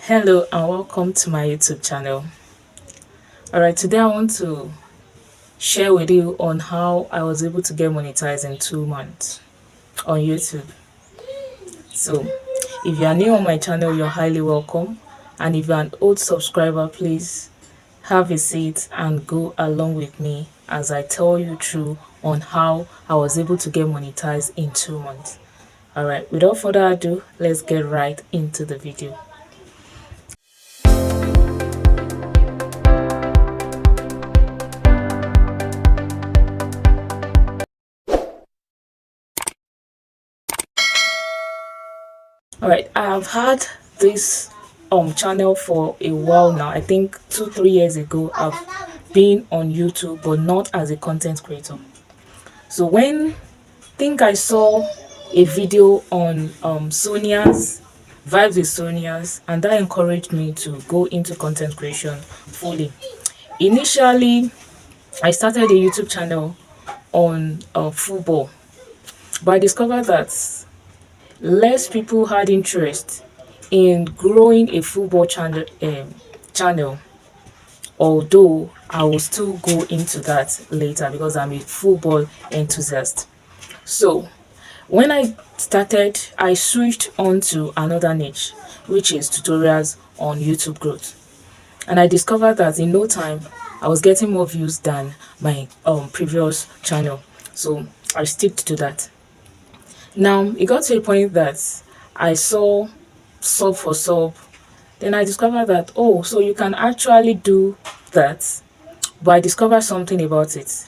Hello and welcome to my YouTube channel. Alright, today I want to share with you on how I was able to get monetized in 2 months on YouTube. So, if you are new on my channel, you're highly welcome. And if you're an old subscriber, please have a seat and go along with me as I tell you through on how I was able to get monetized in 2 months. Alright, without further ado, let's get right into the video. Alright, I have had this channel for a while now. I think 2-3 years ago I've been on YouTube, but not as a content creator. So when think I saw a video on Sonia's vibes with Sonia's, and that encouraged me to go into content creation fully. Initially I started a YouTube channel on football, but I discovered that less people had interest in growing a football channel, although I will still go into that later because I'm a football enthusiast. So when I started, I switched on to another niche, which is tutorials on YouTube growth, and I discovered that in no time I was getting more views than my previous channel, so I stick to that. Now it got to a point that I saw sub for sub. Then I discovered that, oh, so you can actually do that. But I discovered something about it.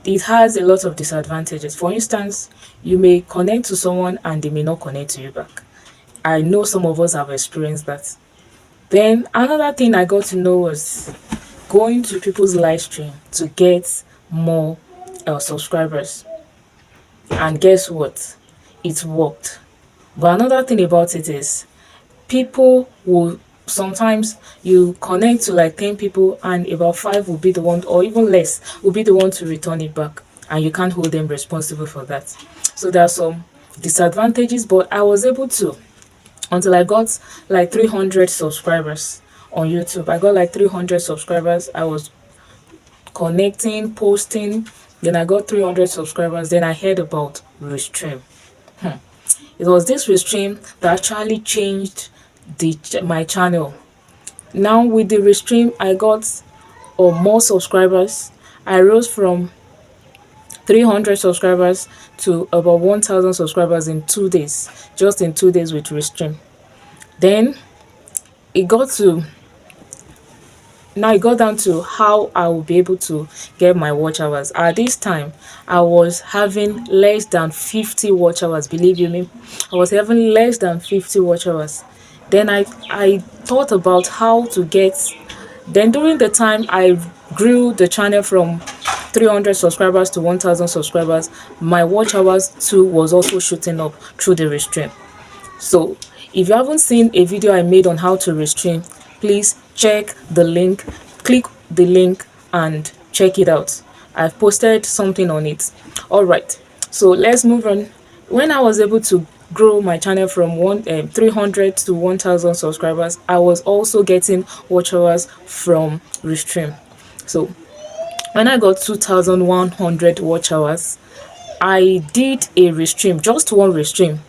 It has a lot of disadvantages. For instance, you may connect to someone and they may not connect to you back. I know some of us have experienced that. Then another thing I got to know was going to people's live stream to get more subscribers. And guess what? It worked. But another thing about it is people will sometimes you connect to like 10 people and about 5 will be the one, or even less will be the one to return it back, and you can't hold them responsible for that. So there are some disadvantages, but I was able to, until I got like 300 subscribers on YouTube. I got like 300 subscribers. I was connecting, posting, then I got 300 subscribers. Then I heard about Restream. It was this Restream that actually changed my channel. Now with the Restream, I got more subscribers. I rose from 300 subscribers to about 1,000 subscribers in 2 days, just in 2 days with Restream. Then it got to now it got down to how I will be able to get my watch hours. At this time, I was having less than 50 watch hours. Believe you me, I was having less than 50 watch hours. Then I thought about how to get. Then during the time I grew the channel from 300 subscribers to 1,000 subscribers, my watch hours too was also shooting up through the Restream. So if you haven't seen a video I made on how to Restream, please check the link, click the link and check it out. I've posted something on it. All right, so let's move on. When I was able to grow my channel from 300 to 1,000 subscribers, I was also getting watch hours from Restream. So when I got 2,100 watch hours, I did a Restream, just one Restream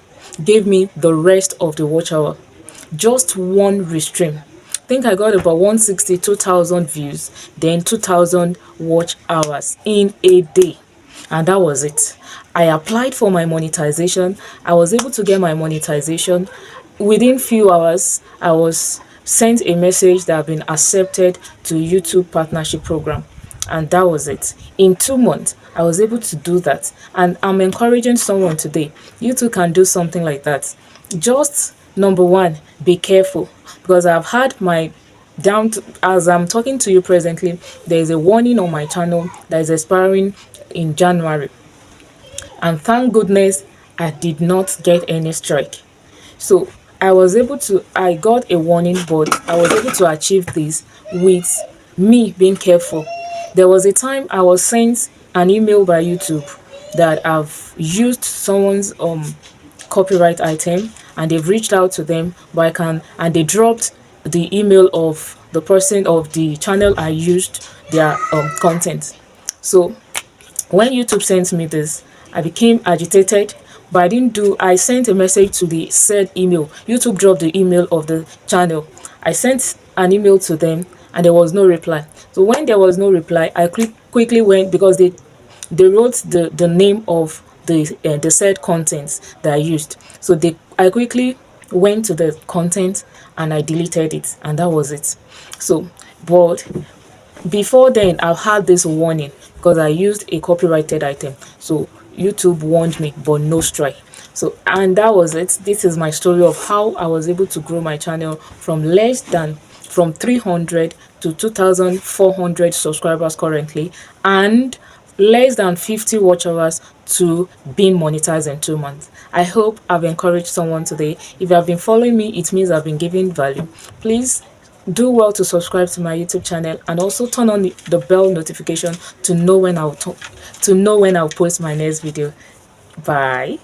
gave me the rest of the watch hour. Just one Restream. I think I got about 162,000 views, then 2,000 watch hours in a day, and that was it. I applied for my monetization. I was able to get my monetization within few hours. I was sent a message that I've been accepted to YouTube partnership program, and that was it. In 2 months I was able to do that, and I'm encouraging someone today, you too can do something like that. Just number one, be careful, because I've had my as I'm talking to you presently, there is a warning on my channel that is expiring in January, and thank goodness I did not get any strike. So I got a warning, but I was able to achieve this with me being careful. There was a time I was sent an email by YouTube that I've used someone's copyright item, and they've reached out to them, but and they dropped the email of the person of the channel I used their content. So when YouTube sent me this, I became agitated, but I sent a message to the said email. YouTube dropped the email of the channel. I sent an email to them and there was no reply. So when there was no reply, I quickly went, because they wrote the name of the said contents that I used. So I quickly went to the content and I deleted it, and that was it. So, but before then, I've had this warning because I used a copyrighted item. So YouTube warned me, but no strike. So, and that was it. This is my story of how I was able to grow my channel from 300 to 2,400 subscribers currently, and less than 50 watch hours to being monetized in 2 months. I hope I've encouraged someone today. If you have been following me, it means I've been giving value. Please do well to subscribe to my YouTube channel and also turn on the bell notification to know when I'll post my next video. Bye.